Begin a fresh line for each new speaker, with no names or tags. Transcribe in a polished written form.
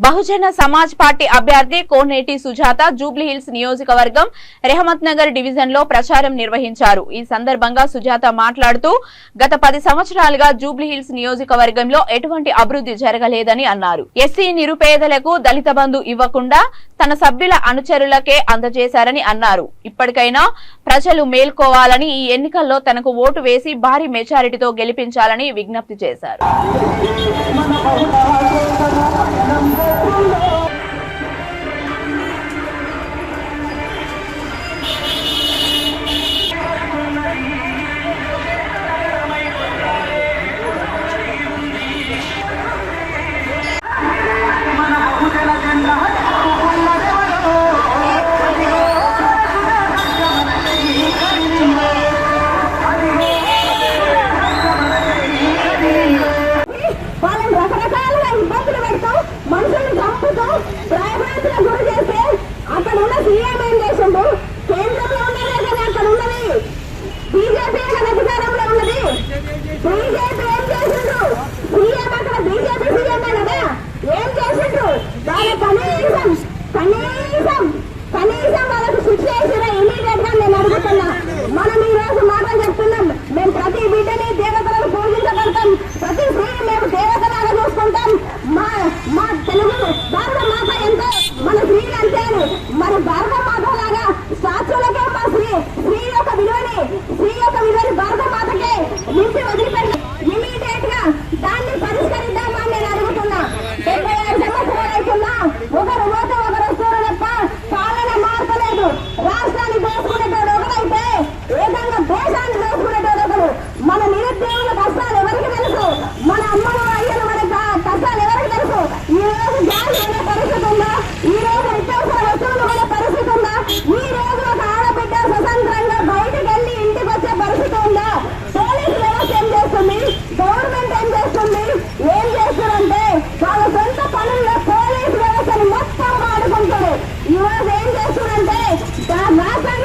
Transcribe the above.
Bahujan Samaj party అభ్యర్థి కోనేటి సుజాత జూబ్లీహిల్స్ నియోజకవర్గం Rahmat Nagar division లో ప్రచారం నిర్వహించారు. ఈ సందర్భంగా సుజాత మాట్లాడుతూ గత 10 సంవత్సరాలుగా జూబ్లీహిల్స్ నియోజకవర్గంలో ఎటువంటి అభివృద్ధి జరగలేదని అన్నారు. ఎస్సీ నిరుపేదలకు దళిత బంధు ఇవ్వకుండా తన సభ్యుల అనుచరులకే అందజేశారని అన్నారు. ఇప్పటికైనా ప్రజలు మేల్కోవాలని ఈ ఎన్నికల్లో తనకు ఓటు వేసి భారీ మెజారిటీతో గెలిపించాలని విజ్ఞప్తి చేశారు.
కనీసం వాళ్ళకు శిక్ష వేసినా ఇమీడియట్ గా నేను అడుగుతున్నా. మనం ఈ రోజు మాటలు చెప్తున్నాం, మేము ప్రతి బిడ్డని దేవతలను పూజించగలుగుతాం, ప్రతి స్త్రీని మేము దేవతలాగా చూసుకుంటాం. మా తెలుగు భారత మాత ఎంతో మన స్త్రీలు అంతేను. మరి భారత మాత లాగా శాస్త్రులకే మా స్త్రీ యొక్క విలువని భారత మాతకే నింపి వదిలిపెట్టి ఇమీడియట్ గా దాన్ని పరిష్కరిద్దామని నేను అడుగుతున్నా. 75 సంవత్సరాలు అవుతున్నా ఒకరు పోతే ఒకరు వస్తున్నారు తప్ప పాలన మార్పలేదు. రాష్ట్రాన్ని దోసుకునేటోడు ఒకరైతే ఏకంగా దేశాన్ని దోసుకునేటోడు ఒకరు. మన నిరుద్యోగుల కష్టాలు ఎవరికి తెలుసు? మన అమ్మలు అయ్యలు మన కష్టాలు ఎవరికి తెలుసు? ఈ రోజు గ్యాస్ కొనే పరిస్థితి ఉందా? ఈ రోజు నిత్యావసర వస్తువులు కొనే పరిస్థితి ఉందా? ఈ రోజు ఒక ఆడబిడ్డ స్వతంత్రంగా బయటకు వెళ్ళి ఇంటికి వచ్చే పరిస్థితి ఉందా? పోలీసు వ్యవస్థ ఏం చేస్తుంది? గవర్నమెంట్ ఏం చేస్తుంది? ఏం చేస్తారంటే వాళ్ళ సొంత పనుల్లో పోలీసు వ్యవస్థని మొత్తం వాడుకుంటారు. ఈ రోజు ఏం చేస్తున్నారంటే రాష్ట్ర